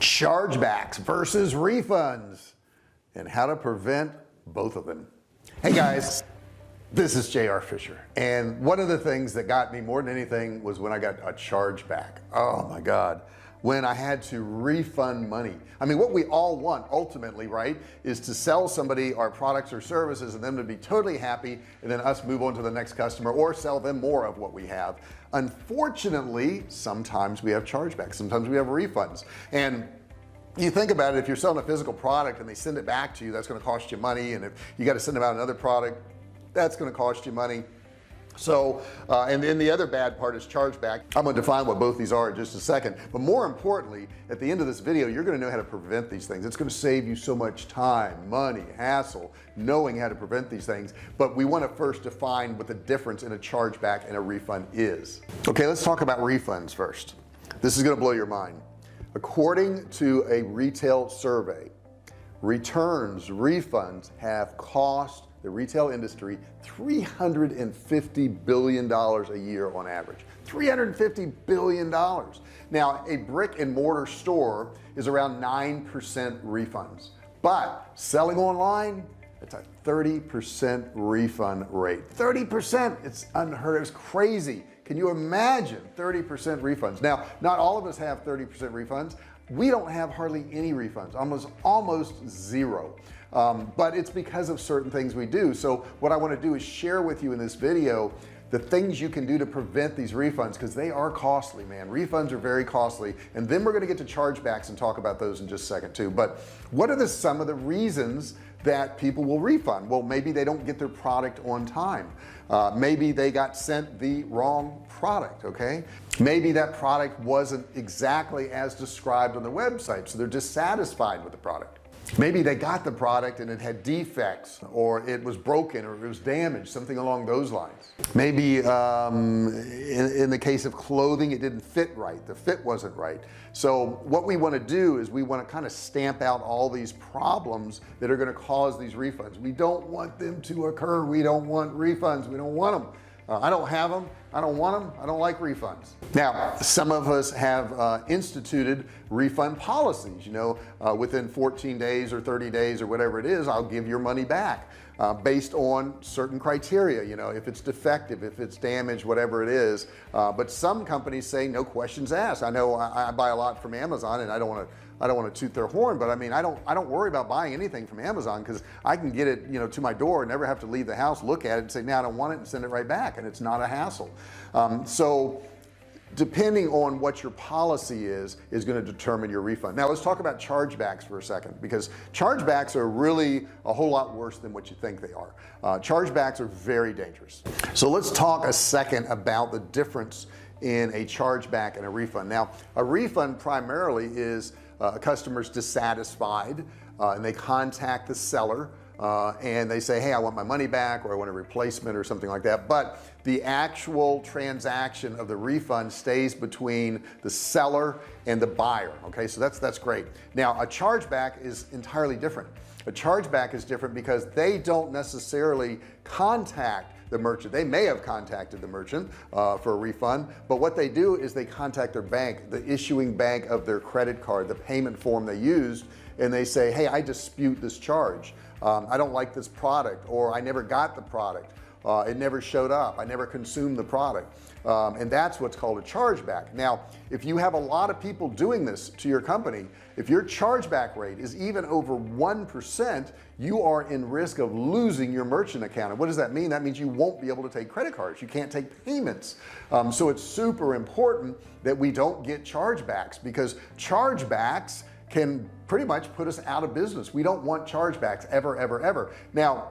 Chargebacks versus refunds and how to prevent both of them. Hey guys, this is JR Fisher, and one of the things that got me more than anything was when I got a chargeback. Oh my God, when I had to refund money. I mean, what we all want ultimately, right, is to sell somebody our products or services and them to be totally happy, and then us move on to the next customer or sell them more of what we have. Unfortunately, sometimes we have chargebacks, sometimes we have refunds. And you think about it, if you're selling a physical product and they send it back to you, that's going to cost you money. And if you got to send them out another product, that's going to cost you money. So and then the other bad part is chargeback. I'm going to define what both these are in just a second, but more importantly, at the end of this video, you're going to know how to prevent these things. It's going to save you so much time, money, hassle, knowing how to prevent these things. But we want to first define what the difference in a chargeback and a refund is. Okay, let's talk about refunds first. This is going to blow your mind. According to a retail survey, refunds have cost the retail industry $350 billion a year on average. $350 billion. Now a brick and mortar store is around 9% refunds, but selling online, it's a 30% refund rate. 30%. It's unheard of. It's crazy. Can you imagine 30% refunds? Now, not all of us have 30% refunds. We don't have hardly any refunds, almost zero. But it's because of certain things we do. So what I want to do is share with you in this video the things you can do to prevent these refunds, because they are costly, man. Refunds are very costly, and then we're going to get to chargebacks and talk about those in just a second too. But what are some of the reasons that people will refund? Well, maybe they don't get their product on time. Maybe they got sent the wrong product. Okay, maybe that product wasn't exactly as described on the website, so they're dissatisfied with the product. Maybe they got the product and it had defects, or it was broken, or it was damaged, something along those lines. Maybe in the case of clothing, it didn't fit right, the fit wasn't right. So what we want to do is we want to kind of stamp out all these problems that are going to cause these refunds. We don't want them to occur. We don't want refunds. We don't want them. I don't have them. I don't want them. I don't like refunds. Now, some of us have instituted refund policies, you know, within 14 days or 30 days or whatever it is, I'll give your money back based on certain criteria, you know, if it's defective, if it's damaged, whatever it is. But some companies say no questions asked. I know I buy a lot from Amazon, and I don't want to toot their horn, but I mean, I don't worry about buying anything from Amazon, because I can get it, you know, to my door and never have to leave the house, look at it and say, no, I don't want it, and send it right back. And it's not a hassle. So depending on what your policy is going to determine your refund. Now let's talk about chargebacks for a second, because chargebacks are really a whole lot worse than what you think they are. Chargebacks are very dangerous. So let's talk a second about the difference in a chargeback and a refund. Now a refund primarily is a customer's dissatisfied and they contact the seller and they say, hey, I want my money back, or I want a replacement or something like that. But the actual transaction of the refund stays between the seller and the buyer. Okay, so that's great. Now a chargeback is entirely different. A chargeback is different because they don't necessarily contact the merchant. They may have contacted the merchant for a refund, but what they do is they contact their bank, the issuing bank of their credit card, the payment form they used, and they say, hey, I dispute this charge. I don't like this product, or I never got the product. It never showed up. I never consumed the product. And that's what's called a chargeback. Now, if you have a lot of people doing this to your company, if your chargeback rate is even over 1%, you are in risk of losing your merchant account. And what does that mean? That means you won't be able to take credit cards. You can't take payments. So it's super important that we don't get chargebacks, because chargebacks can pretty much put us out of business. We don't want chargebacks ever, ever, ever. Now,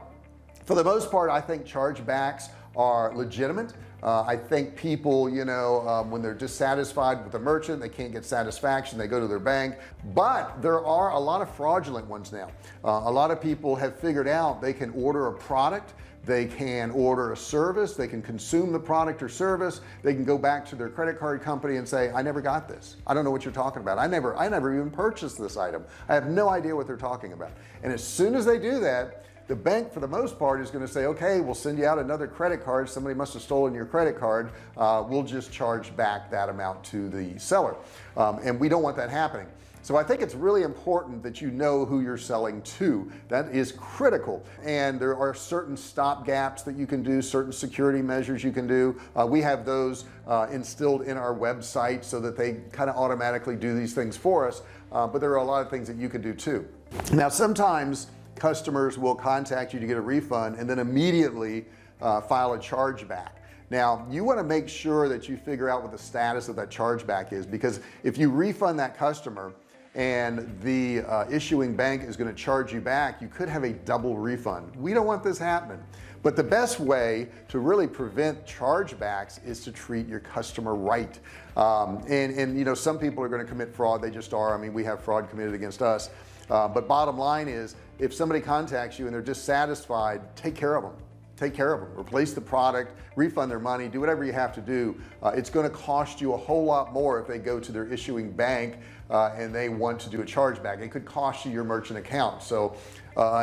for the most part, I think chargebacks are legitimate. I think people, you know, when they're dissatisfied with the merchant, they can't get satisfaction, they go to their bank. But there are a lot of fraudulent ones now. A lot of people have figured out they can order a product, they can order a service, they can consume the product or service, they can go back to their credit card company and say, I never got this. I don't know what you're talking about. I never even purchased this item. I have no idea what they're talking about. And as soon as they do that, the bank for the most part is going to say, okay, we'll send you out another credit card. Somebody must have stolen your credit card. We'll just charge back that amount to the seller. And we don't want that happening. So I think it's really important that you know who you're selling to. That is critical. And there are certain stop gaps that you can do, certain security measures you can do. We have those instilled in our website so that they kind of automatically do these things for us, but there are a lot of things that you can do too. Now sometimes customers will contact you to get a refund and then immediately file a chargeback. Now you want to make sure that you figure out what the status of that chargeback is, because if you refund that customer and the issuing bank is going to charge you back, you could have a double refund. We don't want this happening. But the best way to really prevent chargebacks is to treat your customer right. And you know, some people are going to commit fraud. They just are. I mean, we have fraud committed against us. But bottom line is, if somebody contacts you and they're dissatisfied, take care of them. Take care of them, replace the product, refund their money, do whatever you have to do. It's going to cost you a whole lot more if they go to their issuing bank and they want to do a chargeback. It could cost you your merchant account. So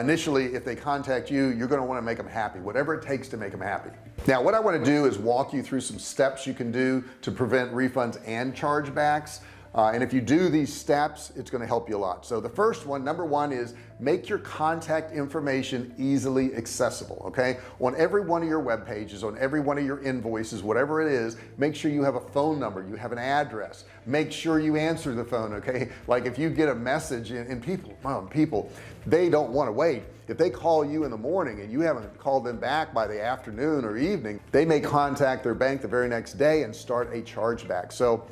initially, if they contact you, you're going to want to make them happy, whatever it takes to make them happy. Now what I want to do is walk you through some steps you can do to prevent refunds and chargebacks. And if you do these steps, it's going to help you a lot. So the first one, number one, is make your contact information easily accessible. Okay, on every one of your web pages, on every one of your invoices, whatever it is, make sure you have a phone number, you have an address, make sure you answer the phone. Okay, like if you get a message and people they don't want to wait. If they call you in the morning and you haven't called them back by the afternoon or evening, they may contact their bank the very next day and start a chargeback. So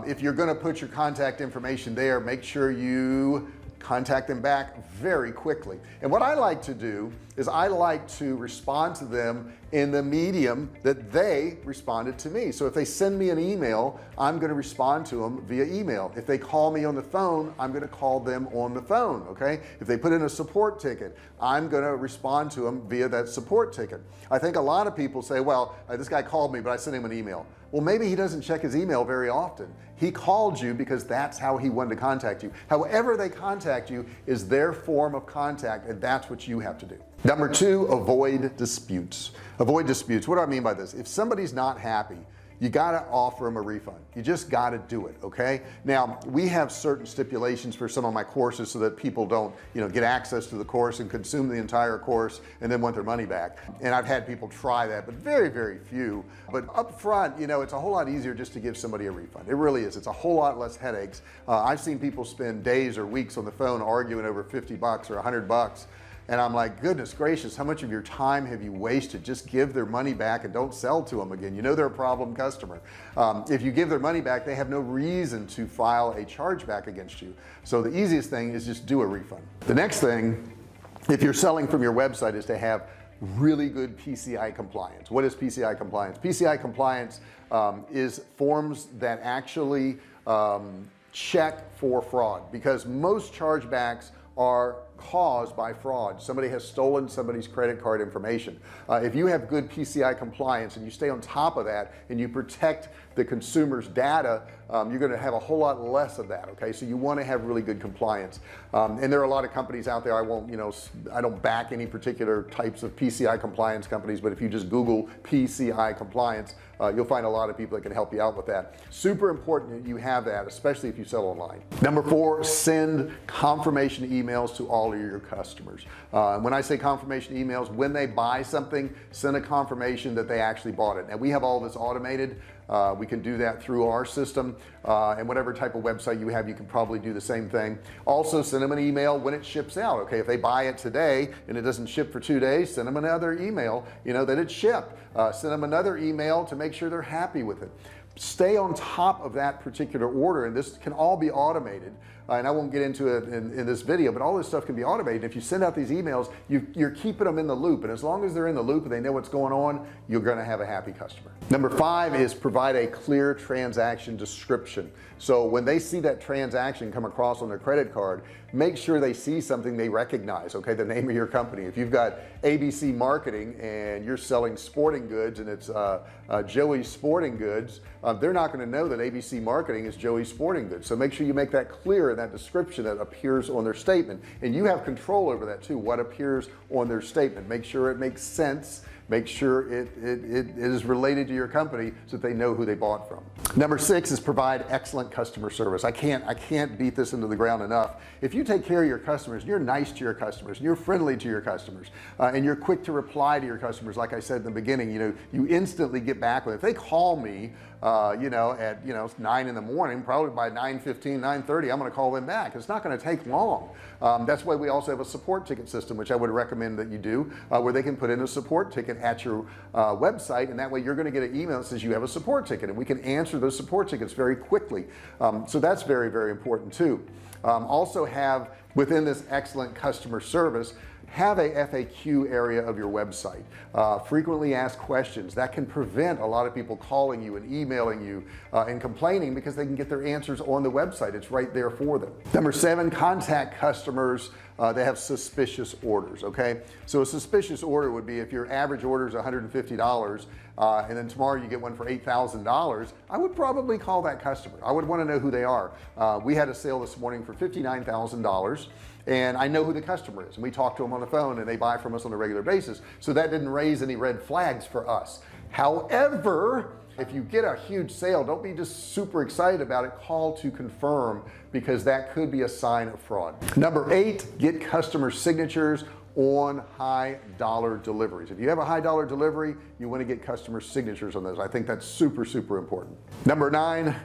if you're going to put your contact information there, make sure you contact them back very quickly. And what I like to do is I like to respond to them in the medium that they responded to me. So if they send me an email, I'm going to respond to them via email. If they call me on the phone, I'm going to call them on the phone. Okay, if they put in a support ticket, I'm going to respond to them via that support ticket. I think a lot of people say, well, this guy called me but I sent him an email. Well, maybe he doesn't check his email very often. He called you because that's how he wanted to contact you. However they contact you is their form of contact, and that's what you have to do. Number two, avoid disputes. Avoid disputes. What do I mean by this? If somebody's not happy, you got to offer them a refund. You just got to do it. Okay, now we have certain stipulations for some of my courses so that people don't, you know, get access to the course and consume the entire course and then want their money back. And I've had people try that, but very, very few. But up front, you know, it's a whole lot easier just to give somebody a refund. It really is. It's a whole lot less headaches. I've seen people spend days or weeks on the phone arguing over 50 bucks or 100 bucks. And I'm like, goodness gracious, how much of your time have you wasted? Just give their money back and don't sell to them again. You know, they're a problem customer. If you give their money back, they have no reason to file a chargeback against you. So the easiest thing is just do a refund. The next thing, if you're selling from your website, is to have really good PCI compliance. What is PCI compliance? PCI compliance is forms that actually check for fraud, because most chargebacks are caused by fraud. Somebody has stolen somebody's credit card information. If you have good PCI compliance and you stay on top of that and you protect the consumer's data, you're going to have a whole lot less of that. Okay, so you want to have really good compliance. And there are a lot of companies out there. I won't, you know, I don't back any particular types of PCI compliance companies, but if you just Google PCI compliance, you'll find a lot of people that can help you out with that. Super important that you have that, especially if you sell online. Number four, send confirmation emails to all of your customers. When I say confirmation emails, when they buy something, send a confirmation that they actually bought it. Now we have all this automated. We can do that through our system, and whatever type of website you have, you can probably do the same thing. Also send them an email when it ships out. Okay, if they buy it today and it doesn't ship for 2 days, send them another email, you know, that it shipped. Send them another email to make sure they're happy with it. Stay on top of that particular order, and this can all be automated. And I won't get into it in this video, but all this stuff can be automated. If you send out these emails, you're keeping them in the loop, and as long as they're in the loop and they know what's going on, you're going to have a happy customer. Number five is provide a clear transaction description. So when they see that transaction come across on their credit card, make sure they see something they recognize. Okay, the name of your company. If you've got ABC Marketing and you're selling sporting goods and it's Joey's Sporting Goods, they're not going to know that ABC Marketing is Joey's Sporting Goods. So make sure you make that clear in that description that appears on their statement, and you have control over that too, what appears on their statement. Make sure it makes sense. make sure it is related to your company so that they know who they bought from. Number 6 is provide excellent customer service. I can't beat this into the ground enough. If you take care of your customers, and you're nice to your customers, and you're friendly to your customers, and you're quick to reply to your customers, like I said in the beginning, you instantly get back with it. If they call me at 9 in the morning, probably by 9:15 9:30 I'm going to call them back. It's not going to take long. That's why we also have a support ticket system, which I would recommend that you do, where they can put in a support ticket at your website, and that way you're going to get an email that says you have a support ticket, and we can answer those support tickets very quickly. So that's very, very important too. Also have within this excellent customer service, have a FAQ area of your website. Frequently asked questions that can prevent a lot of people calling you and emailing you and complaining, because they can get their answers on the website. It's right there for them. Number 7, contact customers that have suspicious orders. Okay, so a suspicious order would be if your average order is $150 and then tomorrow you get one for $8,000. I would probably call that customer. I would want to know who they are. We had a sale this morning for $59,000, and I know who the customer is, and we talk to them on the phone, and they buy from us on a regular basis, so that didn't raise any red flags for us. However, if you get a huge sale, don't be just super excited about it. Call to confirm, because that could be a sign of fraud. Number 8, get customer signatures on high dollar deliveries. If you have a high dollar delivery, you want to get customer signatures on those. I think that's super, super important. Number 9,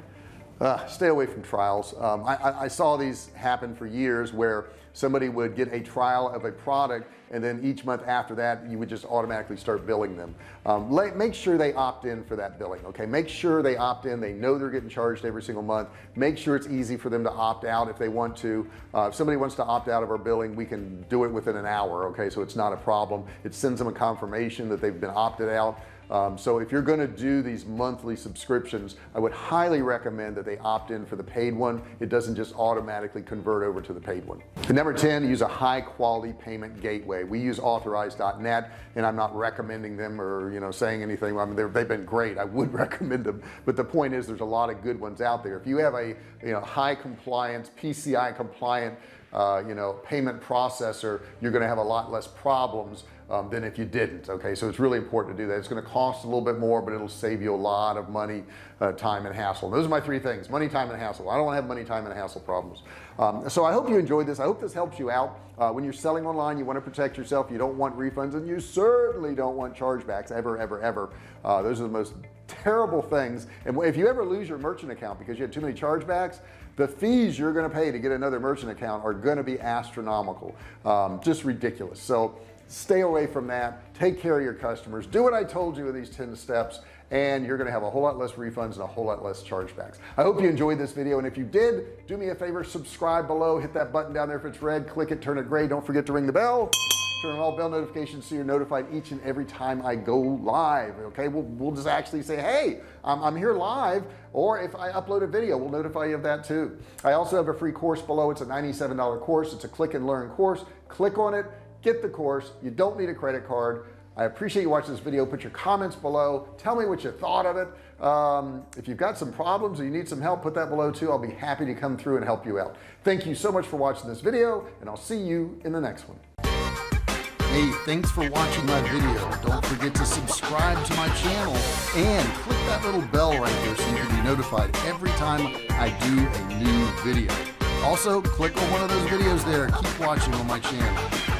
stay away from trials. I saw these happen for years, where somebody would get a trial of a product, and then each month after that you would just automatically start billing them. Make sure they opt in for that billing. Okay, make sure they opt in. They know they're getting charged every single month. Make sure it's easy for them to opt out if they want to. If somebody wants to opt out of our billing, we can do it within an hour. Okay, so it's not a problem. It sends them a confirmation that they've been opted out. So if you're going to do these monthly subscriptions, I would highly recommend that they opt in for the paid one. It doesn't just automatically convert over to the paid one. And number 10, use a high quality payment gateway. We use authorize.net, and I'm not recommending them or saying anything. I mean, they've been great. I would recommend them, but the point is there's a lot of good ones out there. If you have a high compliance, PCI compliant payment processor, you're going to have a lot less problems than if you didn't. Okay, so it's really important to do that. It's going to cost a little bit more, but it'll save you a lot of money, time, and hassle. Those are my 3 things: money, time, and hassle. I don't want to have money, time, and hassle problems. So I hope you enjoyed this. I hope this helps you out. When you're selling online, you want to protect yourself. You don't want refunds, and you certainly don't want chargebacks ever, ever, ever. Those are the most terrible things. And if you ever lose your merchant account because you had too many chargebacks, the fees you're going to pay to get another merchant account are going to be astronomical. Just ridiculous. So stay away from that. Take care of your customers. Do what I told you in these 10 steps, and you're going to have a whole lot less refunds and a whole lot less chargebacks. I hope you enjoyed this video, and if you did, do me a favor, subscribe below, hit that button down there if it's red, click it, turn it gray. Don't forget to ring the bell, turn on all bell notifications so you're notified each and every time I go live. Okay, we'll just actually say, hey, I'm here live, or if I upload a video, we'll notify you of that too. I also have a free course below. It's a $97 course. It's a click and learn course. Click on it, get the course. You don't need a credit card. I appreciate you watching this video. Put your comments below. Tell me what you thought of it. If you've got some problems or you need some help, put that below too. I'll be happy to come through and help you out. Thank you so much for watching this video, and I'll see you in the next one. Hey, thanks for watching my video. Don't forget to subscribe to my channel and click that little bell right there so you can be notified every time I do a new video. Also, click on one of those videos there. Keep watching on my channel.